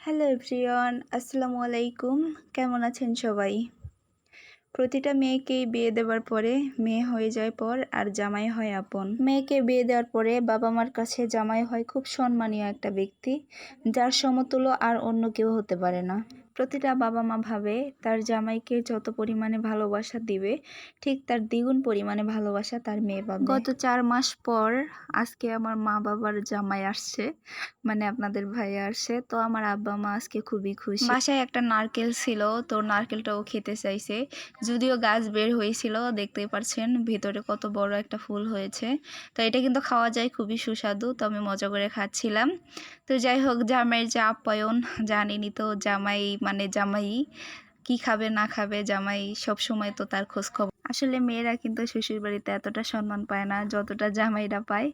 Hello everyone, আসসালামু আলাইকুম। কেমন আছেন সবাই? প্রতিটা মেয়েকেই বিয়ে দেওয়ার পরে মেয়ে হয়ে যায় পর আর জামাই হয় আপন। মেয়েকে বিয়ে দেওয়ার পরে বাবা মার কাছে জামাই হয় খুব সম্মানীয় একটা ব্যক্তি, যার সমতুল্য আর অন্য কেউ হতে পারে না। প্রতিটা বাবা মা ভাবে তার জামাইকে যত পরিমাণে ভালোবাসা দিবে, ঠিক তার দ্বিগুণ পরিমাণে ভালোবাসা তার মেয়ে পাবে। গত 4 মাস পর আজকে আমার মা বাবার জামাই আসছে, মানে আপনাদের ভাইয়া আসছে। তো আমার আব্বা মা আজকে খুবই খুশি। বাসায় একটা নারকেল ছিল, তো নারকেলটাও খেতে চাইছে। যদিও গাছ বের হয়েছিল, দেখতেই পাচ্ছেন ভিতরে কত বড় একটা ফুল হয়েছে। তো এটা কিন্তু খাওয়া যায়, খুবই সুস্বাদু। তো আমি মজা করে খাচ্ছিলাম। তো যাই হোক, জামাইয়ের যে আপ্যায়ন জানিনি তো, জামাই মানে জামাই কি খাবে না খাবে, জামাই সব সময় তো তার খোঁজ খবর। আসলে মেয়েরা কিন্তু শ্বশুর বাড়িতে এতটা সম্মান পায় না যতটা জামাইরা পায়।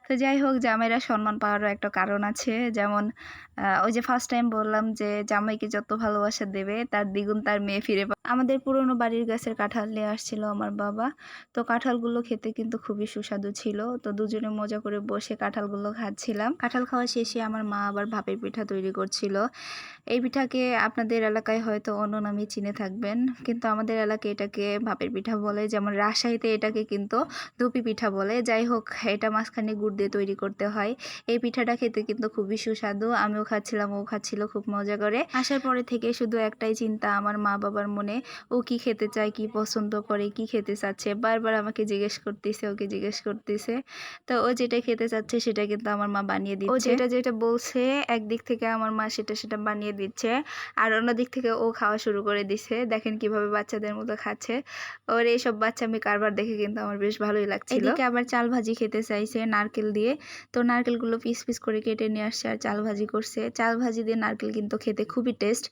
তো যাই হোক, জামাইরা সম্মান পাওয়ারও একটা কারণ আছে। যেমন ওই যে ফার্স্ট টাইম বললাম যে জামাইকে যত ভালোবাসা দেবে তার দ্বিগুণ তার মেয়ে ফিরে পাবে। আমাদের পুরনো বাড়ির গাছের কাঁঠাল নিয়ে আসছিল আমার বাবা। তো কাঁঠালগুলো খেতে কিন্তু খুবই সুস্বাদু ছিল। তো দুজনে মজা করে বসে কাঁঠালগুলো খাচ্ছিলাম। কাঁঠাল খাওয়া শেষে আমার মা আবার ভাপের পিঠা তৈরি করছিল। এই পিঠাকে আপনাদের এলাকায় হয়তো অন্য নামে চিনে থাকবেন, কিন্তু আমাদের এলাকায় এটাকে ভাপের পিঠা বলে। যেমন রাজশাহীতে এটাকে কিন্তু ধুপি পিঠা বলে। যাই হোক, এটা মাঝখানে গুড় দিয়ে তৈরি করতে হয়। এই পিঠাটা খেতে কিন্তু খুবই সুস্বাদু। আমিও খাচ্ছিলাম, ও খাচ্ছিল খুব মজা করে। আসার পরে থেকে শুধু একটাই চিন্তা আমার মা বাবার মনে, ও কি খেতে চায়, কি পছন্দ করে, কি খেতে চাচ্ছে। বারবার আমাকে জিজ্ঞেস করতেছে, ওকে জিজ্ঞেস করতেছে। তো ও যেটা খেতে চাচ্ছে সেটা কিন্তু আমার মা বানিয়ে দিচ্ছে। ও যেটা যেটা বলছে একদিক থেকে আমার মা সেটা সেটা বানিয়ে দিচ্ছে, আর অন্য দিক থেকে ও খাওয়া শুরু করে দিছে। দেখেন কিভাবে বাচ্চাদের মতো খাচ্ছে। ওর এইসব বাচ্চামি কারবার দেখে কিন্তু আমার বেশ ভালোই লাগছিল। এদিকে আবার চাল ভাজি খেতে চাইছে নারকেল দিয়ে। তো নারকেলগুলো পিস পিস করে কেটে নিয়ে আসছে আর চাল ভাজি করছে। চাল ভাজি দিয়ে নারকেল কিন্তু খেতে খুবই টেস্ট।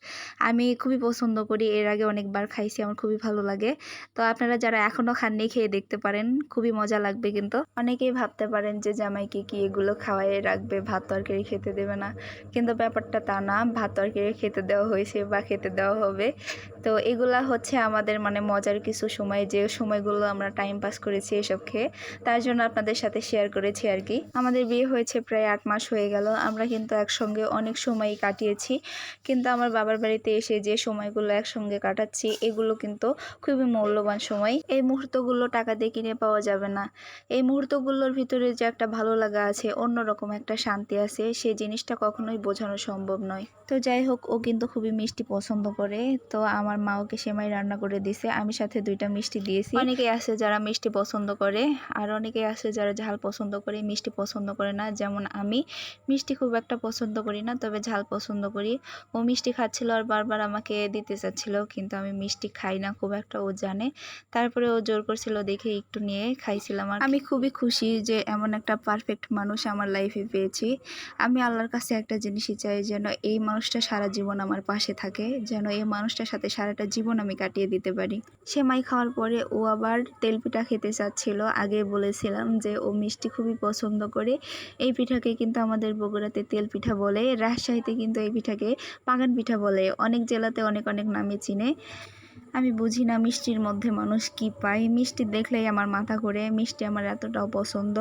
আমি খুবই পছন্দ করি, এর আগে অনেকবার খাইছি, আমার খুবই ভালো লাগে। তো আপনারা যারা এখনো খাননি খেয়ে দেখতে পারেন, খুবই মজা লাগবে। কিন্তু অনেকেই ভাবতে পারেন যে জামাইকে কি এগুলো খাওয়াই রাখবে, ভাত তরকারি খেতে দেবে না, কিন্তু ব্যাপারটা তা না। ভাত তরকারি খেতে দেওয়া হয়েছে বা খেতে দেওয়া হবে। তো এগুলা হচ্ছে আমাদের মানে মজার কিছু সময়, যে সময়গুলো আমরা টাইম পাস করেছি এসব খেয়ে, তার জন্য আপনাদের সাথে শেয়ার করেছি আর কি। আমাদের বিয়ে হয়েছে প্রায় 8 মাস হয়ে গেল। আমরা কিন্তু একসঙ্গে অনেক সময় কাটিয়েছি, কিন্তু আমার বাবার বাড়িতে এসে যে সময়গুলো একসঙ্গে কাটাচ্ছি এগুলো কিন্তু খুবই মূল্যবান সময়। এই মুহূর্তগুলো টাকা দিয়ে কিনে পাওয়া যাবে না। এই মুহূর্তগুলোর ভিতরে যে একটা ভালো লাগা আছে, অন্যরকম একটা শান্তি আছে, সেই জিনিসটা কখনোই বোঝানো সম্ভব নয়। তো যাই হোক, ও কিন্তু খুবই মিষ্টি পছন্দ করে। তো আমার মা ওকে সেমাই রান্না করে দিছে, আমি সাথে 2টা মিষ্টি দিয়েছি। অনেকেই আছে যারা মিষ্টি পছন্দ করে, আর অনেকেই আছে যারা ঝাল পছন্দ করে, মিষ্টি পছন্দ করে না। যেমন আমি মিষ্টি খুব একটা পছন্দ করি না, তবে ঝাল পছন্দ করি। ও মিষ্টি খাচ্ছিল আর বারবার আমাকে দিতে চাচ্ছিল, কিন্তু আমি মিষ্টি খাই না খুব একটা, ও জানে। তারপরে ও জোর করছিল দেখে একটু নিয়ে খাইছিলাম। আর আমি খুবই খুশি যে এমন একটা পারফেক্ট মানুষ আমার লাইফে পেয়েছি। আমি আল্লাহর কাছে একটা জিনিসই চাই, যেন এই মানুষটা সারা জীবন আমার পাশে থাকে, যেন এই মানুষটার সাথে সারাটা জীবন আমি কাটিয়ে দিতে পারি। সেমাই খাওয়ার পরে ও আবার তেলপিঠা খেতে চাচ্ছিল। আগে বলেছিলাম যে ও মিষ্টি খুবই পছন্দ করে। এই পিঠাকে কিন্তু আমাদের বগুড়াতে তেলপিঠা বলে, রাজশাহীতে কিন্তু এই পিঠাকে পাগান পিঠা বলে। অনেক জেলাতে অনেক অনেক নামে চিনে। আমি বুঝি না মিষ্টির মধ্যে মানুষ কি পায়। মিষ্টি দেখলেই আমার মাথা ঘোরে, মিষ্টি আমার এতটাও পছন্দ।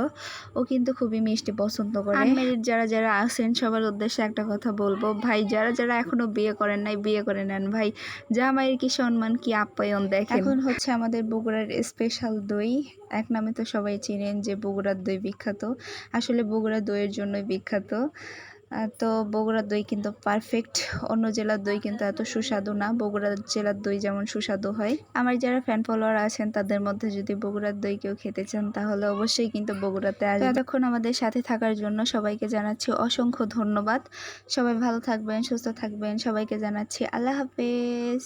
ও কিন্তু খুবই মিষ্টি পছন্দ করে। আনম্যারিড যারা যারা আছেন সবার উদ্দেশ্যে একটা কথা বলবো, ভাই যারা যারা এখনো বিয়ে করেন নাই, বিয়ে করে নেন ভাই। জামাইয়ের কি সম্মান, কি আপ্যায়ন দেখেন। এখন হচ্ছে আমাদের বগুড়ার স্পেশাল দই। এক নামে তো সবাই চিনেন যে বগুড়ার দই বিখ্যাত। আসলে বগুড়া দইয়ের জন্যই বিখ্যাত। তো বগুড়ার দই কিন্তু পারফেক্ট। অন্য জেলার দই কিন্তু এত সুস্বাদু না। বগুড়া জেলার দই যেমন সুস্বাদু হয়। আমার যারা ফ্যান ফলোয়ার আছেন তাদের মধ্যে যদি বগুড়ার দই কেউ খেতে চান, তাহলে অবশ্যই কিন্তু বগুড়াতে আসবেন। এতক্ষণ আমাদের সাথে থাকার জন্য সবাইকে জানাচ্ছি অসংখ্য ধন্যবাদ। সবাই ভালো থাকবেন, সুস্থ থাকবেন। সবাইকে জানাচ্ছি আল্লাহ হাফেজ।